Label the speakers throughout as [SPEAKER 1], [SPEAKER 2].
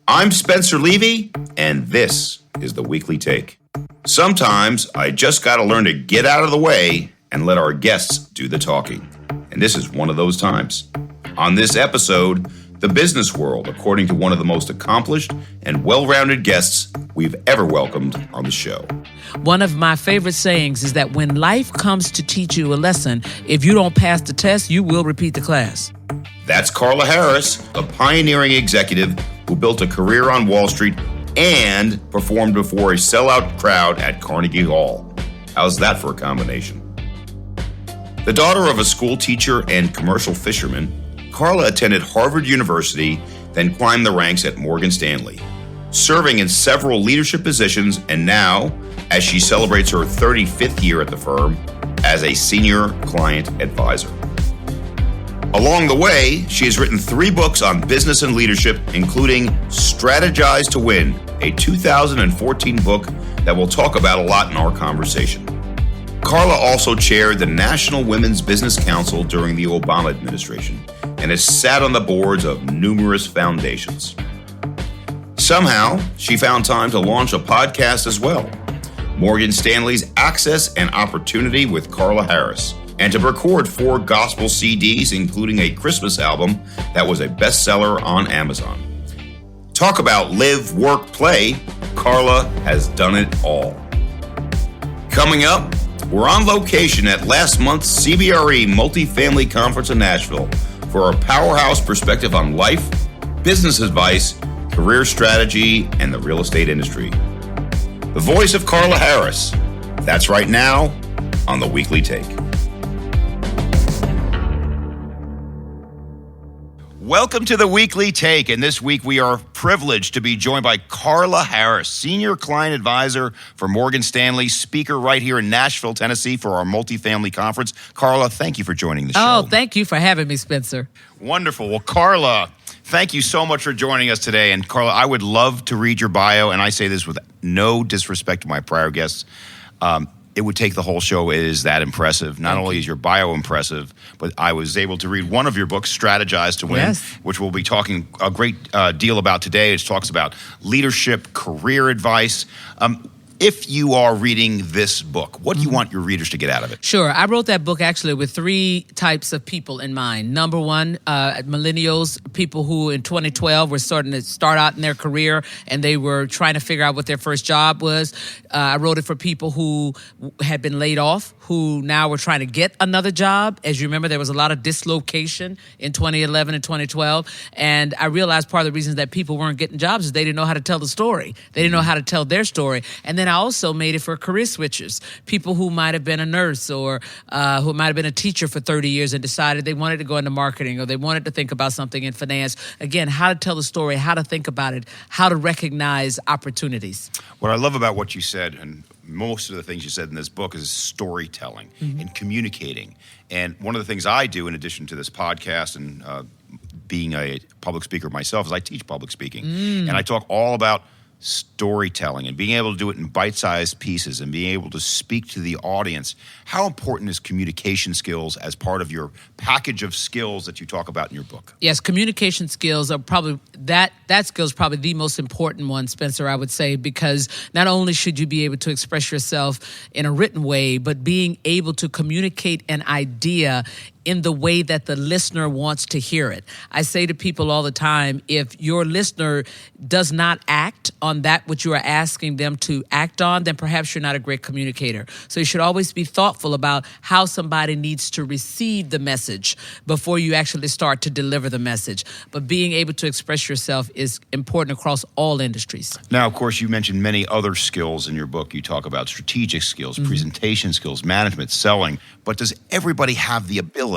[SPEAKER 1] I'm Spencer Levy, and this is the Weekly Take. Sometimes I just got to learn to get out of the way and let our guests do the talking. And this is one of those times. On this episode, the business world, according to one of the most accomplished and well-rounded guests we've ever welcomed on the show.
[SPEAKER 2] One of my favorite sayings is that when life comes to teach you a lesson, if you don't pass the test, you will repeat the class.
[SPEAKER 1] That's Carla Harris, a pioneering executive who built a career on Wall Street and performed before a sellout crowd at Carnegie Hall. How's that for a combination? The daughter of a school teacher and commercial fisherman, Carla attended Harvard University, then climbed the ranks at Morgan Stanley, serving in several leadership positions, and now, as she celebrates her 35th year at the firm, as a senior client advisor. Along the way, she has written 3 books on business and leadership, including Strategize to Win, a 2014 book that we'll talk about a lot in our conversation. Carla also chaired the National Women's Business Council during the Obama administration and has sat on the boards of numerous foundations. Somehow, she found time to launch a podcast as well, Morgan Stanley's Access and Opportunity with Carla Harris, and to record 4 gospel CDs, including a Christmas album that was a bestseller on Amazon. Talk about live, work, play. Carla has done it all. Coming up, we're on location at last month's CBRE Multifamily Conference in Nashville for our powerhouse perspective on life, business advice, career strategy, and the real estate industry. The voice of Carla Harris. That's right now on the Weekly Take. Welcome to the Weekly Take, and this week we are privileged to be joined by Carla Harris, Senior Client Advisor for Morgan Stanley, speaker right here in Nashville, Tennessee for our multifamily conference. Carla, thank you for joining the show.
[SPEAKER 2] Oh, thank you for having me, Spencer.
[SPEAKER 1] Wonderful. Well, Carla, thank you so much for joining us today. And Carla, I would love to read your bio, and I say this with no disrespect to my prior guests. It would take the whole show. It is that impressive. Not only is your bio impressive, but I was able to read one of your books, Strategize to Win,
[SPEAKER 2] yes,
[SPEAKER 1] which we'll be talking a great deal about today. It talks about leadership, career advice. If you are reading this book, what do you want your readers to get out of it?
[SPEAKER 2] Sure. I wrote that book actually with 3 types of people in mind. Number one, millennials, people who in 2012 were starting to start out in their career and they were trying to figure out what their first job was. I wrote it for people who had been laid off, who now were trying to get another job. As you remember, there was a lot of dislocation in 2011 and 2012. And I realized part of the reasons that people weren't getting jobs is they didn't know how to tell the story. They didn't know how to tell their story. And then I also made it for career switchers, people who might have been a nurse or who might have been a teacher for 30 years and decided they wanted to go into marketing or they wanted to think about something in finance. Again, how to tell the story, how to think about it, how to recognize opportunities.
[SPEAKER 1] What I love about what you said, and most of the things you said in this book, is storytelling and communicating. And one of the things I do in addition to this podcast and being a public speaker myself is I teach public speaking. And I talk all about storytelling and being able to do it in bite-sized pieces and being able to speak to the audience. How important is communication skills as part of your package of skills that you talk about in your book?
[SPEAKER 2] Yes, communication skills are probably, that skill is probably the most important one, Spencer, I would say, because not only should you be able to express yourself in a written way, but being able to communicate an idea in the way that the listener wants to hear it. I say to people all the time, if your listener does not act on that which you are asking them to act on, then perhaps you're not a great communicator. So you should always be thoughtful about how somebody needs to receive the message before you actually start to deliver the message. But being able to express yourself is important across all industries.
[SPEAKER 1] Now, of course, you mentioned many other skills in your book. You talk about strategic skills, presentation skills, management, selling. But does everybody have the ability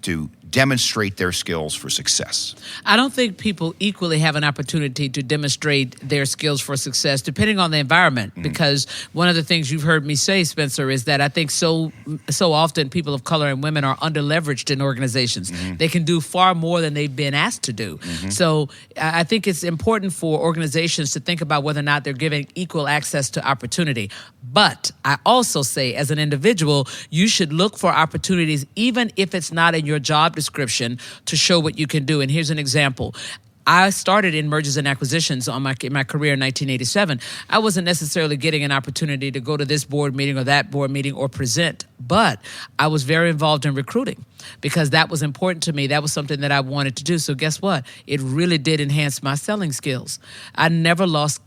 [SPEAKER 1] to demonstrate their skills for success?
[SPEAKER 2] I don't think people equally have an opportunity to demonstrate their skills for success, depending on the environment. Because one of the things you've heard me say, Spencer, is that I think so often people of color and women are underleveraged in organizations. They can do far more than they've been asked to do. So I think it's important for organizations to think about whether or not they're giving equal access to opportunity. But I also say, as an individual, you should look for opportunities, even if it's not in your job description, to show what you can do. And here's an example. I started in mergers and acquisitions in my career in 1987. I wasn't necessarily getting an opportunity to go to this board meeting or that board meeting or present, but I was very involved in recruiting because that was important to me. That was something that I wanted to do. So guess what? It really did enhance my selling skills. I never lost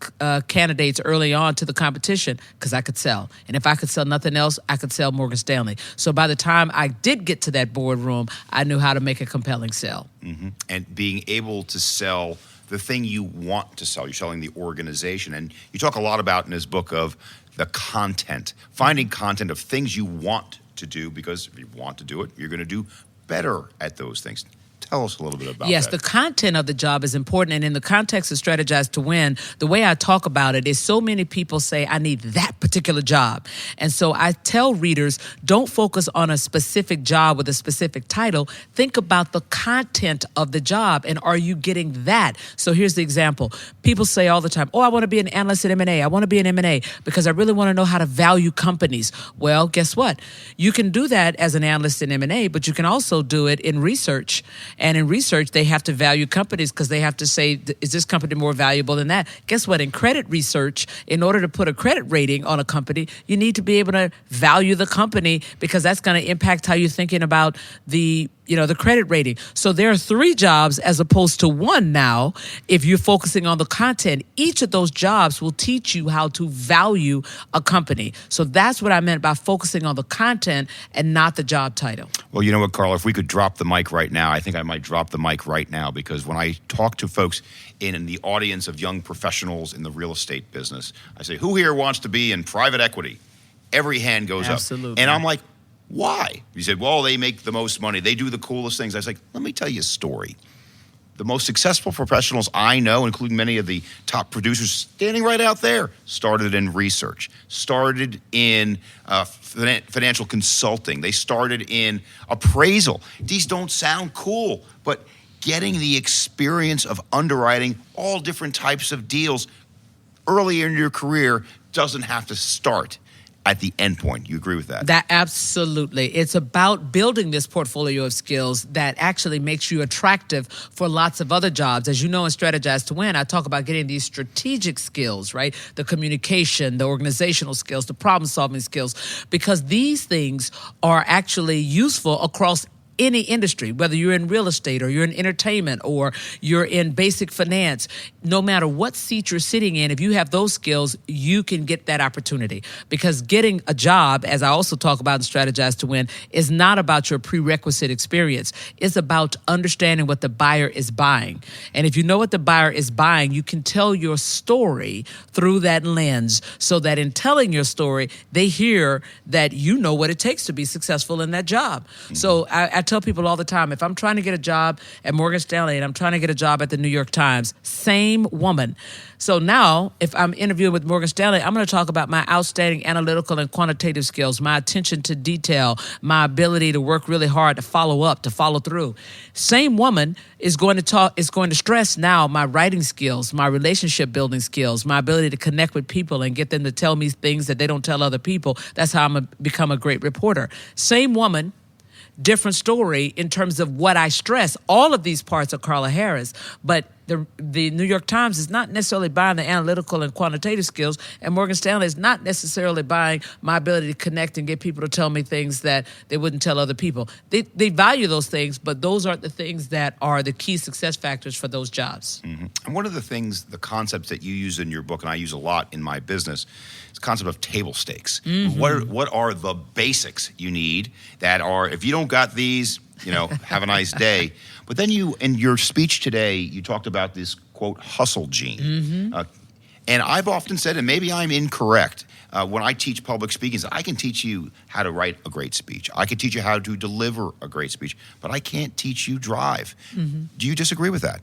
[SPEAKER 2] candidates early on to the competition because I could sell. And if I could sell nothing else, I could sell Morgan Stanley. So by the time I did get to that boardroom, I knew how to make a compelling sell.
[SPEAKER 1] Mm-hmm. And being able to sell the thing you want to sell. You're selling the organization. And you talk a lot about in this book of the content, finding content of things you want to do, because if you want to do it, you're going to do better at those things. Tell us a little bit about that.
[SPEAKER 2] Yes, the content of the job is important. And in the context of Strategize to Win, the way I talk about it is so many people say, I need that particular job. And so I tell readers, don't focus on a specific job with a specific title. Think about the content of the job. And are you getting that? So here's the example. People say all the time, I want to be an analyst at M&A. I want to be an M&A because I really want to know how to value companies. Well, guess what? You can do that as an analyst in M&A, but you can also do it in research. And in research, they have to value companies because they have to say, is this company more valuable than that? Guess what? In credit research, in order to put a credit rating on a company, you need to be able to value the company because that's going to impact how you're thinking about the credit rating. So there are 3 jobs as opposed to 1 now. If you're focusing on the content, each of those jobs will teach you how to value a company. So that's what I meant by focusing on the content and not the job title.
[SPEAKER 1] Well, you know what, Carla, if we could drop the mic right now, I think I might drop the mic right now, because when I talk to folks in the audience of young professionals in the real estate business, I say, who here wants to be in private equity? Every hand goes
[SPEAKER 2] Absolutely.
[SPEAKER 1] up. And I'm like, why? You said, well, they make the most money. They do the coolest things. I was like, let me tell you a story. The most successful professionals I know, including many of the top producers standing right out there, started in research, started in financial consulting. They started in appraisal. These don't sound cool, but getting the experience of underwriting all different types of deals early in your career doesn't have to start at the end point. You agree with that?
[SPEAKER 2] That absolutely. It's about building this portfolio of skills that actually makes you attractive for lots of other jobs. As you know, in Strategize to Win, I talk about getting these strategic skills, right? The communication, the organizational skills, the problem-solving skills, because these things are actually useful across any industry, whether you're in real estate or you're in entertainment or you're in basic finance. No matter what seat you're sitting in, if you have those skills, you can get that opportunity. Because getting a job, as I also talk about in Strategize to Win, is not about your prerequisite experience. It's about understanding what the buyer is buying. And if you know what the buyer is buying, you can tell your story through that lens, so that in telling your story, they hear that you know what it takes to be successful in that job. Mm-hmm. So I tell people all the time, if I'm trying to get a job at Morgan Stanley and I'm trying to get a job at the New York Times, same woman. So now, if I'm interviewing with Morgan Stanley, I'm going to talk about my outstanding analytical and quantitative skills, my attention to detail, my ability to work really hard, to follow up, to follow through. Same woman is going to stress now my writing skills, my relationship building skills, my ability to connect with people and get them to tell me things that they don't tell other people. That's how I'm going to become a great reporter. Same woman, different story in terms of what I stress. All of these parts are Carla Harris, but the New York Times is not necessarily buying the analytical and quantitative skills, and Morgan Stanley is not necessarily buying my ability to connect and get people to tell me things that they wouldn't tell other people. They value those things, but those aren't the things that are the key success factors for those jobs.
[SPEAKER 1] Mm-hmm. And one of the things, the concepts that you use in your book, and I use a lot in my business, is the concept of table stakes. Mm-hmm. What are the basics you need that are, if you don't got these, have a nice day. But then in your speech today, you talked about this, quote, hustle gene. Mm-hmm. And I've often said, and maybe I'm incorrect, when I teach public speaking, I can teach you how to write a great speech. I can teach you how to deliver a great speech, but I can't teach you drive. Mm-hmm. Do you disagree with that?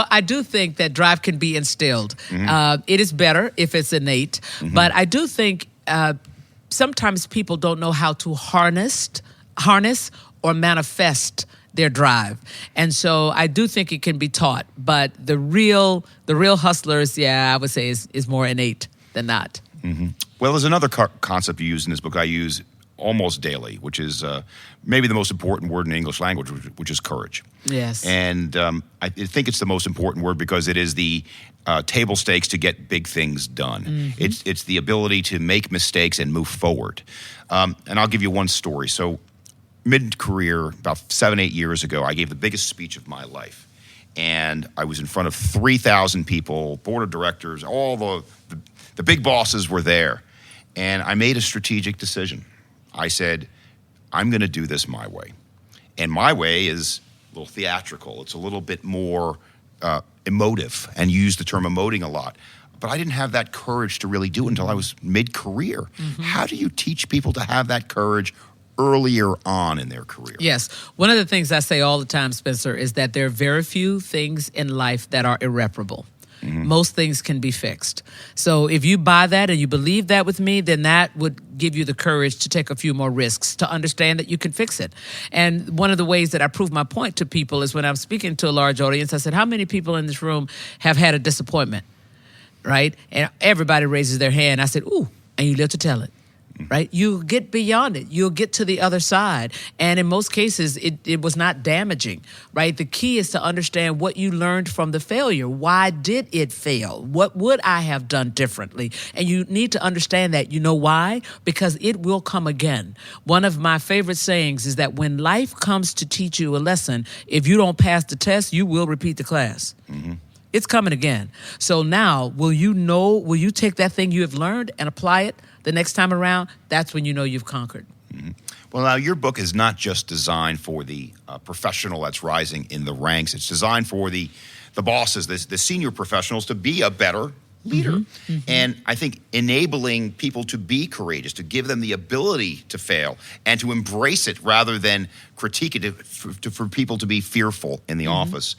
[SPEAKER 2] I do think that drive can be instilled. Mm-hmm. It is better if it's innate, mm-hmm. but I do think sometimes people don't know how to harness or manifest their drive. And so I do think it can be taught, but the real hustlers, I would say is more innate than not.
[SPEAKER 1] Mm-hmm. Well, there's another concept you use in this book I use almost daily, which is maybe the most important word in the English language, which is courage.
[SPEAKER 2] Yes.
[SPEAKER 1] And I think it's the most important word because it is the table stakes to get big things done. Mm-hmm. It's the ability to make mistakes and move forward. And I'll give you one story. So mid-career, about 7-8 years ago, I gave the biggest speech of my life. And I was in front of 3,000 people, board of directors, all the big bosses were there. And I made a strategic decision. I said, I'm going to do this my way. And my way is a little theatrical. It's a little bit more emotive, and use the term emoting a lot. But I didn't have that courage to really do it until I was mid-career. Mm-hmm. How do you teach people to have that courage earlier on in their career?
[SPEAKER 2] Yes. One of the things I say all the time, Spencer, is that there are very few things in life that are irreparable. Mm-hmm. Most things can be fixed. So if you buy that and you believe that with me, then that would give you the courage to take a few more risks, to understand that you can fix it. And one of the ways that I prove my point to people is when I'm speaking to a large audience, I said, how many people in this room have had a disappointment, right? And everybody raises their hand. I said, ooh, and you live to tell it. Right? You'll get beyond it. You'll get to the other side. And in most cases, it was not damaging, right? The key is to understand what you learned from the failure. Why did it fail? What would I have done differently? And you need to understand that. You know why? Because it will come again. One of my favorite sayings is that when life comes to teach you a lesson, if you don't pass the test, you will repeat the class. Mm-hmm. It's coming again. So now, will you take that thing you have learned and apply it the next time around? That's when you know you've conquered.
[SPEAKER 1] Mm-hmm. Well, now, your book is not just designed for the professional that's rising in the ranks. It's designed for the bosses, the senior professionals, to be a better leader. Mm-hmm. Mm-hmm. And I think enabling people to be courageous, to give them the ability to fail and to embrace it rather than critique it, for people to be fearful in the office.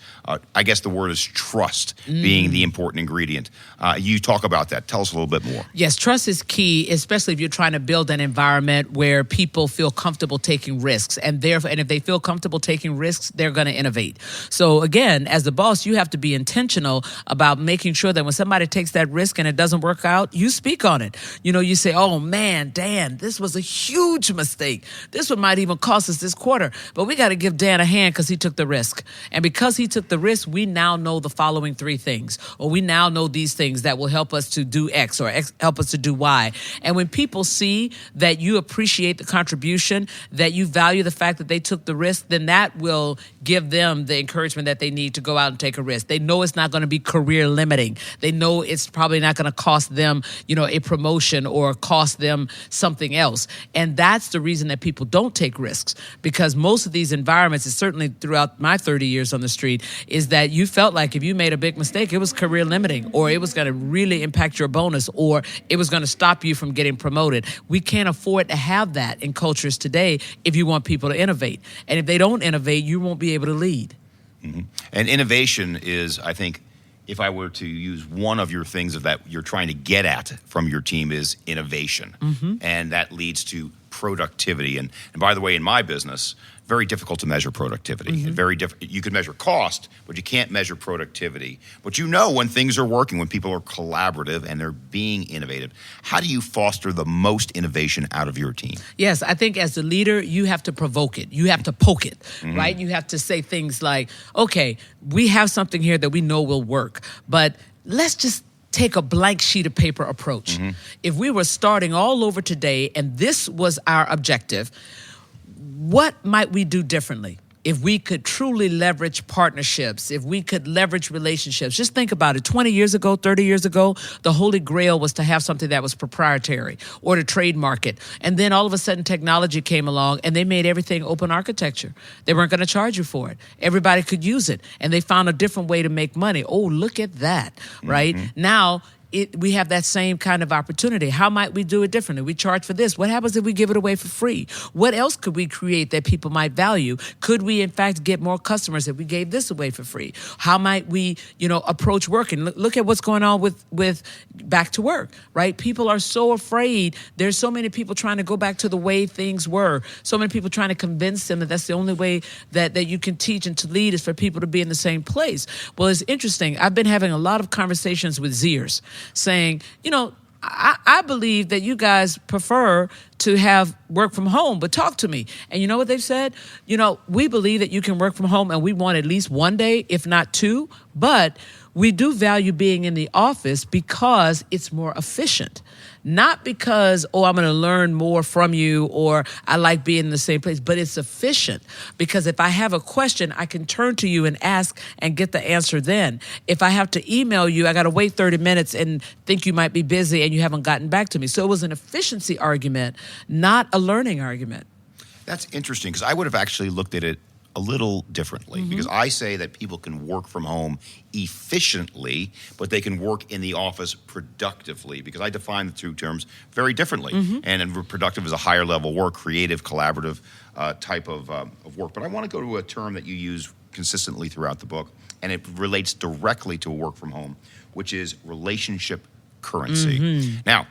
[SPEAKER 1] I guess the word is trust being the important ingredient. You talk about that. Tell us a little bit more.
[SPEAKER 2] Yes, trust is key, especially if you're trying to build an environment where people feel comfortable taking risks. And if they feel comfortable taking risks, they're going to innovate. So again, as the boss, you have to be intentional about making sure that when somebody takes that risk and it doesn't work out, you speak on it. You say, oh man, Dan, this was a huge mistake. This one might even cost us this quarter. But we got to give Dan a hand because he took the risk. And because he took the risk, we now know the following 3 things, or we now know these things that will help us to do X or help us to do Y. And when people see that you appreciate the contribution, that you value the fact that they took the risk, then that will give them the encouragement that they need to go out and take a risk. They know it's not going to be career limiting. They know it's probably not going to cost them, a promotion or cost them something else. And that's the reason that people don't take risks, because most of these environments, certainly throughout my 30 years on the street, is that you felt like if you made a big mistake, it was career limiting, or it was going to really impact your bonus, or it was going to stop you from getting promoted. We can't afford to have that in cultures today if you want people to innovate. And if they don't innovate, you won't be able to lead.
[SPEAKER 1] Mm-hmm. And innovation is, I think, if I were to use one of your things that you're trying to get at from your team, is innovation. Mm-hmm. And that leads to productivity. And by the way, in my business, very difficult to measure productivity. Mm-hmm. You can measure cost, but you can't measure productivity. But when things are working, when people are collaborative and they're being innovative. How do you foster the most innovation out of your team?
[SPEAKER 2] Yes, I think as the leader, you have to provoke it. You have to poke it, right? You have to say things like, okay, we have something here that we know will work, but let's just take a blank sheet of paper approach. Mm-hmm. If we were starting all over today and this was our objective, what might we do differently? If we could truly leverage partnerships, if we could leverage relationships. Just think about it. 20 years ago, 30 years ago, the holy grail was to have something that was proprietary or to trademark it. And then all of a sudden technology came along and they made everything open architecture. They weren't going to charge you for it. Everybody could use it. And they found a different way to make money. Oh, look at that, right? Mm-hmm. Now, we have that same kind of opportunity. How might we do it differently? We charge for this. What happens if we give it away for free? What else could we create that people might value? Could we, in fact, get more customers if we gave this away for free? How might we, approach work? And look at what's going on with back to work, right? People are so afraid. There's so many people trying to go back to the way things were. So many people trying to convince them that that's the only way that you can teach and to lead is for people to be in the same place. Well, it's interesting. I've been having a lot of conversations with Zers saying, I believe that you guys prefer to have work from home, but talk to me. And you know what they've said? We believe that you can work from home, and we want at least one day, if not two, but we do value being in the office because it's more efficient. Not because, I'm going to learn more from you or I like being in the same place, but it's efficient because if I have a question, I can turn to you and ask and get the answer then. If I have to email you, I got to wait 30 minutes and think you might be busy and you haven't gotten back to me. So it was an efficiency argument, not a learning argument.
[SPEAKER 1] That's interesting because I would have actually looked at it a little differently because I say that people can work from home efficiently, but they can work in the office productively because I define the two terms very differently. And productive is a higher level work, creative, collaborative type of work. But I want to go to a term that you use consistently throughout the book, and it relates directly to work from home, which is relationship currency. Now,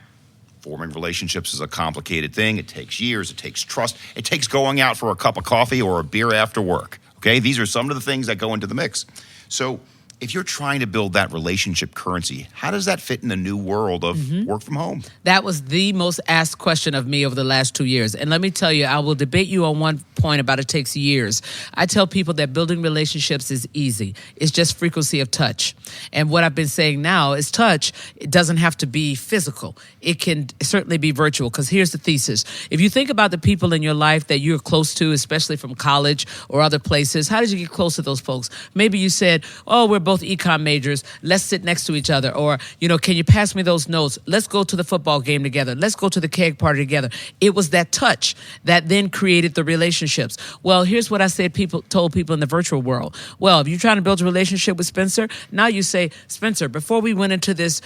[SPEAKER 1] forming relationships is a complicated thing. It takes years. It takes trust. It takes going out for a cup of coffee or a beer after work. Okay? These are some of the things that go into the mix. So if you're trying to build that relationship currency, how does that fit in the new world of work from home?
[SPEAKER 2] That was the most asked question of me over the last 2 years. And let me tell you, I will debate you on one point about it takes years. I tell people that building relationships is easy. It's just frequency of touch. And what I've been saying now is touch, it doesn't have to be physical. It can certainly be virtual because here's the thesis. If you think about the people in your life that you're close to, especially from college or other places, how did you get close to those folks? Maybe you said, we're both econ majors. Let's sit next to each other. Or, can you pass me those notes? Let's go to the football game together. Let's go to the keg party together. It was that touch that then created the relationships. Well, here's what I told people in the virtual world. Well, if you're trying to build a relationship with Spencer, now you say, Spencer, before we went into this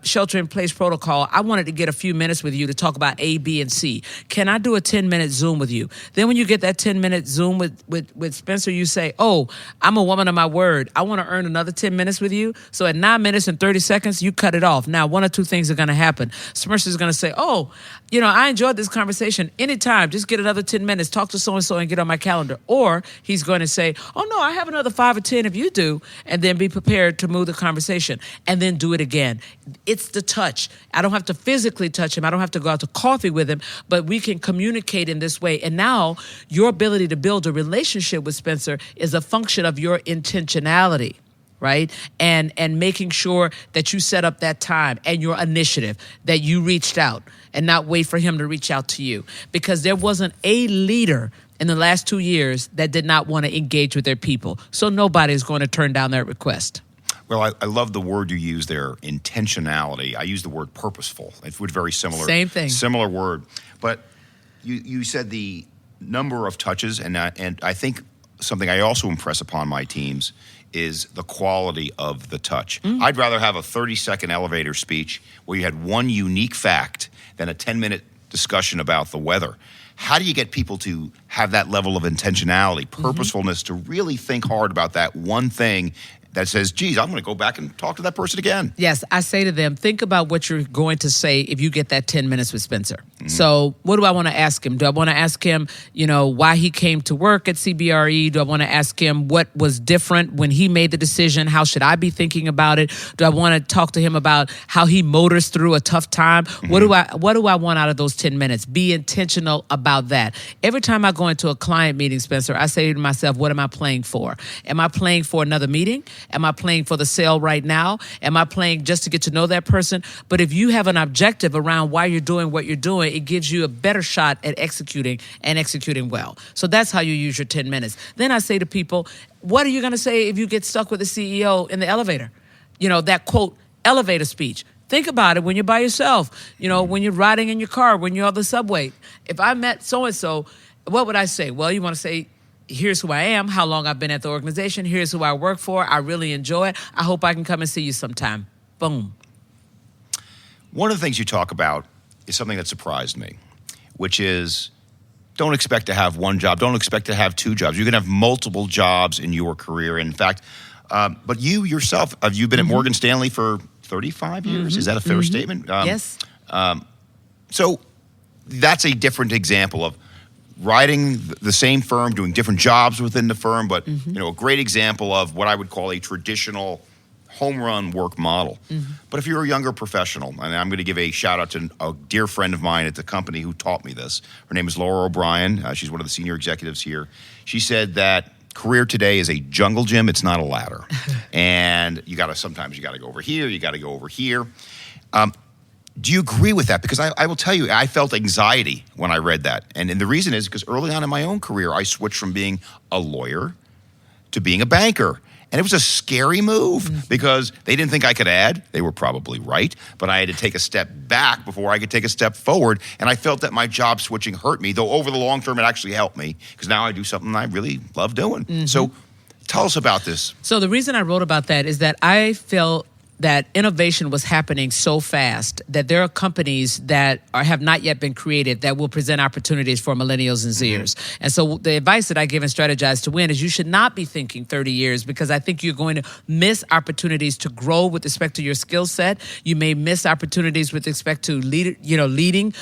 [SPEAKER 2] shelter-in-place protocol, I wanted to get a few minutes with you to talk about A, B, and C. Can I do a 10-minute Zoom with you? Then when you get that 10-minute Zoom with Spencer, you say, I'm a woman of my word. I want to earn another 10 minutes with you. So at 9 minutes and 30 seconds, you cut it off. Now, one or two things are going to happen. Spencer's going to say, I enjoyed this conversation. Anytime, just get another 10 minutes, talk to so-and-so and get on my calendar. Or he's going to say, no, I have another 5 or 10 if you do, and then be prepared to move the conversation and then do it again. It's the touch. I don't have to physically touch him. I don't have to go out to coffee with him, but we can communicate in this way. And now your ability to build a relationship with Spencer is a function of your intentionality, right? And making sure that you set up that time and your initiative, that you reached out and not wait for him to reach out to you. Because there wasn't a leader in the last 2 years that did not want to engage with their people. So nobody's going to turn down that request.
[SPEAKER 1] Well, I love the word you use there, intentionality. I use the word purposeful. It's very similar.
[SPEAKER 2] Same thing.
[SPEAKER 1] Similar word. But you said the number of touches, and I think something I also impress upon my teams is the quality of the touch. I'd rather have a 30-second elevator speech where you had one unique fact than a 10-minute discussion about the weather. How do you get people to have that level of intentionality, purposefulness, to really think hard about that one thing that says, geez, I'm going to go back and talk to that person again?
[SPEAKER 2] Yes, I say to them, think about what you're going to say if you get that 10 minutes with Spencer. So what do I want to ask him? Do I want to ask him, why he came to work at CBRE? Do I want to ask him what was different when he made the decision? How should I be thinking about it? Do I want to talk to him about how he motors through a tough time? What do I want out of those 10 minutes? Be intentional about that. Every time I go into a client meeting, Spencer, I say to myself, what am I playing for? Am I playing for another meeting? Am I playing for the sale right now? Am I playing just to get to know that person? But if you have an objective around why you're doing what you're doing, it gives you a better shot at executing well. So that's how you use your 10 minutes. Then I say to people, what are you going to say if you get stuck with the CEO in the elevator? That quote, elevator speech. Think about it when you're by yourself, when you're riding in your car, when you're on the subway. If I met so-and-so, what would I say? Well, you want to say, here's who I am, how long I've been at the organization, here's who I work for, I really enjoy it. I hope I can come and see you sometime. Boom.
[SPEAKER 1] One of the things you talk about is something that surprised me, which is don't expect to have one job. Don't expect to have two jobs. You can have multiple jobs in your career. In fact, but you yourself, have you been at Morgan Stanley for 35 years? Is that a fair statement?
[SPEAKER 2] Yes.
[SPEAKER 1] So that's a different example of riding the same firm, doing different jobs within the firm, but a great example of what I would call a traditional home run work model. But if you're a younger professional, and I'm going to give a shout out to a dear friend of mine at the company who taught me this. Her name is Laura O'Brien. She's one of the senior executives here. She said that career today is a jungle gym. It's not a ladder. And sometimes you got to go over here. You got to go over here. Do you agree with that? Because I will tell you, I felt anxiety when I read that. And the reason is because early on in my own career, I switched from being a lawyer to being a banker. And it was a scary move because they didn't think I could add. They were probably right. But I had to take a step back before I could take a step forward. And I felt that my job switching hurt me, though over the long term, it actually helped me because now I do something I really love doing. So tell us about this.
[SPEAKER 2] So the reason I wrote about that is that I felt that innovation was happening so fast that there are companies that have not yet been created that will present opportunities for millennials and Zers. And so the advice that I give in Strategize to Win is you should not be thinking 30 years because I think you're going to miss opportunities to grow with respect to your skill set. You may miss opportunities with respect to leading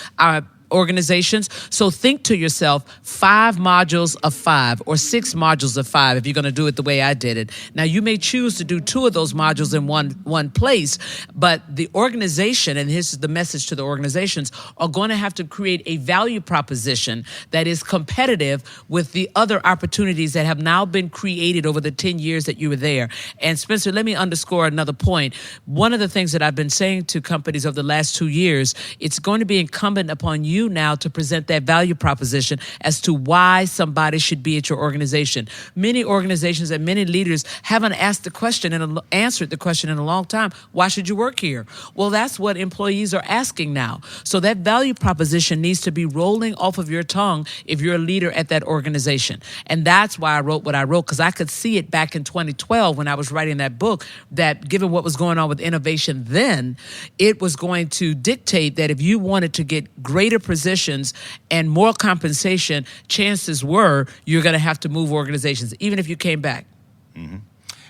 [SPEAKER 2] organizations. So think to yourself 5 modules of 5 or 6 modules of 5 if you're going to do it the way I did it. Now, you may choose to do 2 of those modules in one place, but the organization, and this is the message to the organizations, are going to have to create a value proposition that is competitive with the other opportunities that have now been created over the 10 years that you were there. And Spencer, let me underscore another point. One of the things that I've been saying to companies over the last 2 years, it's going to be incumbent upon you now to present that value proposition as to why somebody should be at your organization. Many organizations and many leaders haven't asked the question and answered the question in a long time. Why should you work here? Well, that's what employees are asking now. So that value proposition needs to be rolling off of your tongue if you're a leader at that organization. And that's why I wrote what I wrote, because I could see it back in 2012 when I was writing that book, that given what was going on with innovation then, it was going to dictate that if you wanted to get greater positions and more compensation, chances were you're going to have to move organizations, even if you came back.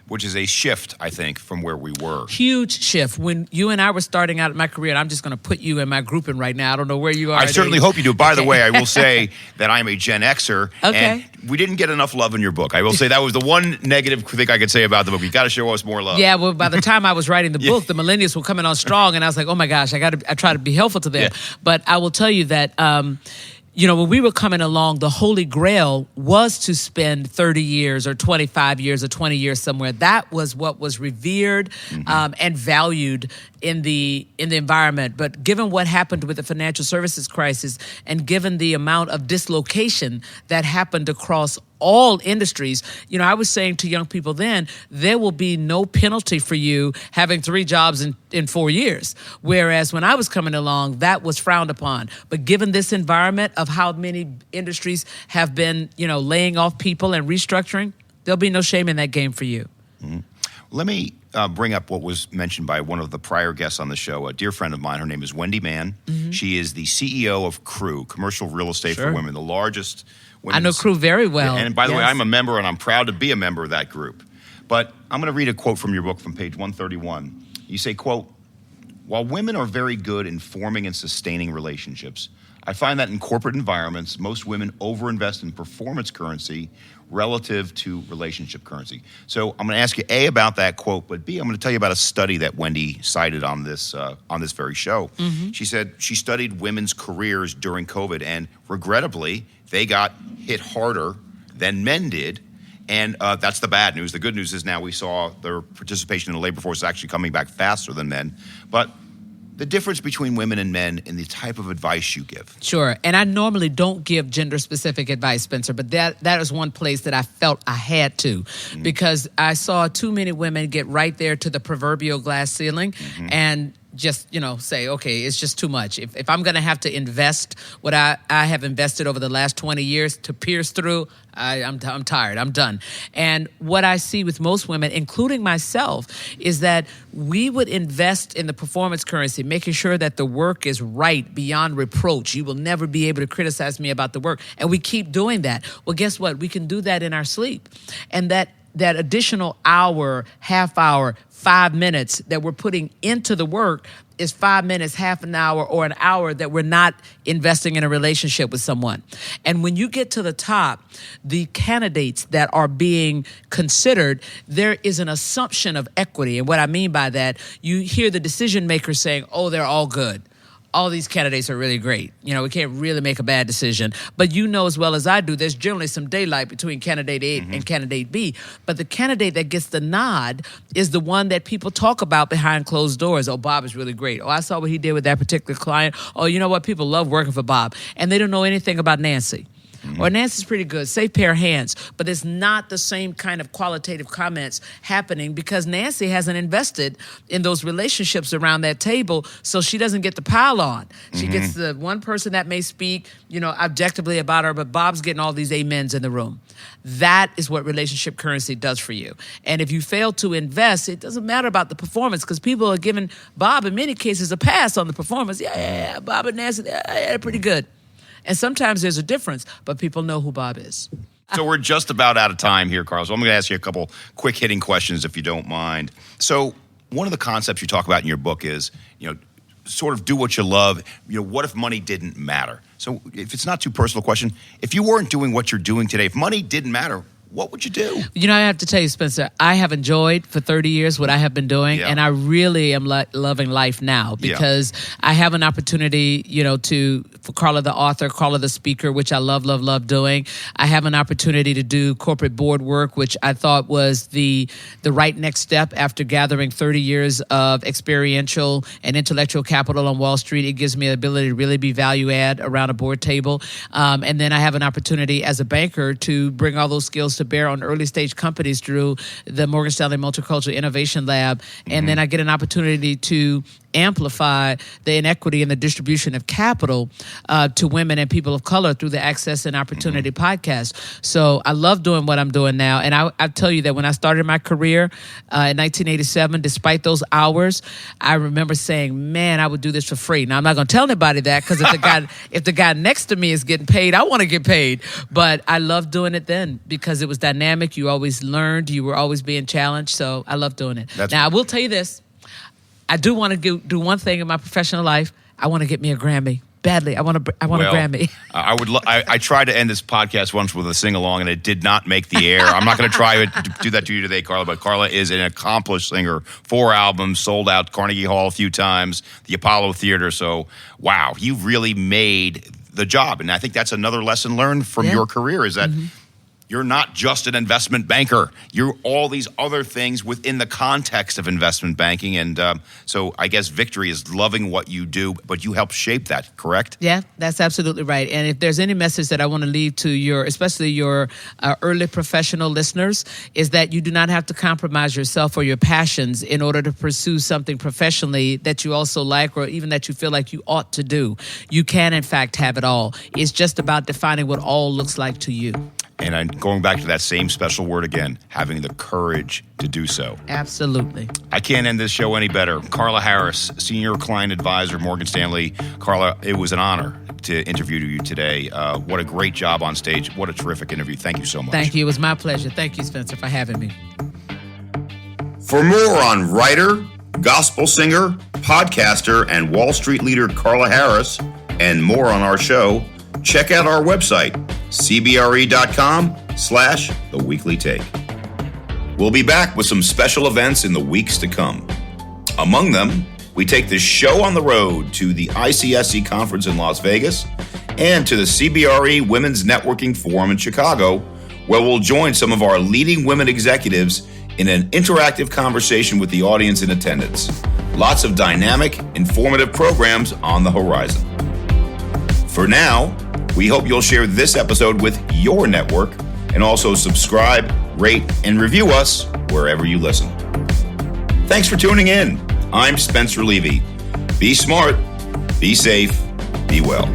[SPEAKER 1] Which is a shift, I think, from where we were.
[SPEAKER 2] Huge shift. When you and I were starting out in my career, and I'm just going to put you in my grouping right now. I don't know where you are.
[SPEAKER 1] I certainly hope you do. By the way, I will say that I'm a Gen Xer, and we didn't get enough love in your book. I will say that was the one negative thing I could say about the book. You got to show us more love.
[SPEAKER 2] Yeah, well, by the time I was writing the book, the millennials were coming on strong, and I was like, oh my gosh, I try to be helpful to them. Yeah. But I will tell you that when we were coming along, the holy grail was to spend 30 years or 25 years or 20 years somewhere. That was what was revered and valued in the environment. But given what happened with the financial services crisis and given the amount of dislocation that happened across all industries, I was saying to young people then, there will be no penalty for you having 3 jobs in 4 years. Whereas when I was coming along, that was frowned upon. But given this environment of how many industries have been, laying off people and restructuring, there'll be no shame in that game for you.
[SPEAKER 1] Let me bring up what was mentioned by one of the prior guests on the show, a dear friend of mine. Her name is Wendy Mann. She is the CEO of CREW, Commercial Real Estate for Women, the largest women's...
[SPEAKER 2] I know CREW very well.
[SPEAKER 1] And by the way, I'm a member, and I'm proud to be a member of that group. But I'm going to read a quote from your book from page 131. You say, quote, "While women are very good in forming and sustaining relationships, I find that in corporate environments, most women overinvest in performance currency relative to relationship currency." So I'm going to ask you, A, about that quote, but B, I'm going to tell you about a study that Wendy cited on this very show. She said she studied women's careers during COVID, and regrettably, they got hit harder than men did. And that's the bad news. The good news is now we saw their participation in the labor force actually coming back faster than men. But the difference between women and men in the type of advice you give.
[SPEAKER 2] Sure. And I normally don't give gender-specific advice, Spencer, but that is one place that I felt I had to because I saw too many women get right there to the proverbial glass ceiling and just, say, okay, it's just too much. If I'm going to have to invest what I have invested over the last 20 years to pierce through, I'm tired. I'm done. And what I see with most women, including myself, is that we would invest in the performance currency, making sure that the work is right beyond reproach. You will never be able to criticize me about the work. And we keep doing that. Well, guess what? We can do that in our sleep. And that that additional hour, half hour, 5 minutes that we're putting into the work is 5 minutes, half an hour, or an hour that we're not investing in a relationship with someone. And when you get to the top, the candidates that are being considered, there is an assumption of equity. And what I mean by that, you hear the decision makers saying, oh, they're all good. All these candidates are really great. We can't really make a bad decision. But you know as well as I do, there's generally some daylight between candidate A and candidate B. But the candidate that gets the nod is the one that people talk about behind closed doors. Oh, Bob is really great. Oh, I saw what he did with that particular client. Oh, you know what? People love working for Bob. And they don't know anything about Nancy. Or Nancy's pretty good, safe pair of hands, but it's not the same kind of qualitative comments happening because Nancy hasn't invested in those relationships around that table, so she doesn't get the pile on. She gets the one person that may speak, objectively about her, but Bob's getting all these amens in the room. That is what relationship currency does for you. And if you fail to invest, it doesn't matter about the performance because people are giving Bob, in many cases, a pass on the performance. Yeah, Bob and Nancy, they're pretty good. And sometimes there's a difference, but people know who Bob is.
[SPEAKER 1] So we're just about out of time here, Carl. So I'm going to ask you a couple quick-hitting questions, if you don't mind. So one of the concepts you talk about in your book is, sort of do what you love. What if money didn't matter? So if it's not too personal question, if you weren't doing what you're doing today, if money didn't matter, what would you do?
[SPEAKER 2] I have to tell you, Spencer, I have enjoyed for 30 years what I have been doing, and I really am loving life now because I have an opportunity, for Carla the author, Carla the speaker, which I love doing. I have an opportunity to do corporate board work, which I thought was the right next step after gathering 30 years of experiential and intellectual capital on Wall Street. It gives me the ability to really be value add around a board table. And then I have an opportunity as a banker to bring all those skills to bear on early stage companies through the Morgan Stanley Multicultural Innovation Lab. And then I get an opportunity to amplify the inequity in the distribution of capital to women and people of color through the Access and Opportunity podcast. So I love doing what I'm doing now. And I tell you that when I started my career in 1987, despite those hours, I remember saying, man, I would do this for free. Now, I'm not going to tell anybody that because if the guy next to me is getting paid, I want to get paid. But I loved doing it then because it was dynamic. You always learned. You were always being challenged. So I love doing it. Now, I will tell you this. I do want to do one thing in my professional life. I want to get me a Grammy. Badly. I want a Grammy.
[SPEAKER 1] I tried to end this podcast once with a sing-along, and it did not make the air. I'm not going to try to do that to you today, Carla, but Carla is an accomplished singer. 4 albums, sold out Carnegie Hall a few times, the Apollo Theater. So, wow, you've really made the job. And I think that's another lesson learned from your career is that you're not just an investment banker. You're all these other things within the context of investment banking. And so I guess victory is loving what you do, but you help shape that, correct?
[SPEAKER 2] Yeah, that's absolutely right. And if there's any message that I want to leave to especially your early professional listeners, is that you do not have to compromise yourself or your passions in order to pursue something professionally that you also like or even that you feel like you ought to do. You can, in fact, have it all. It's just about defining what all looks like to you.
[SPEAKER 1] And I'm going back to that same special word again, having the courage to do so.
[SPEAKER 2] Absolutely.
[SPEAKER 1] I can't end this show any better. Carla Harris, Senior Client Advisor, Morgan Stanley. Carla, it was an honor to interview you today. What a great job on stage. What a terrific interview. Thank you so much.
[SPEAKER 2] Thank you. It was my pleasure. Thank you, Spencer, for having me.
[SPEAKER 1] For more on writer, gospel singer, podcaster, and Wall Street leader Carla Harris, and more on our show, check out our website, cbre.com/The Weekly Take. We'll be back with some special events in the weeks to come. Among them, we take the show on the road to the ICSC conference in Las Vegas and to the CBRE Women's Networking Forum in Chicago, where we'll join some of our leading women executives in an interactive conversation with the audience in attendance. Lots of dynamic, informative programs on the horizon. For now, we hope you'll share this episode with your network and also subscribe, rate, and review us wherever you listen. Thanks for tuning in. I'm Spencer Levy. Be smart, be safe, be well.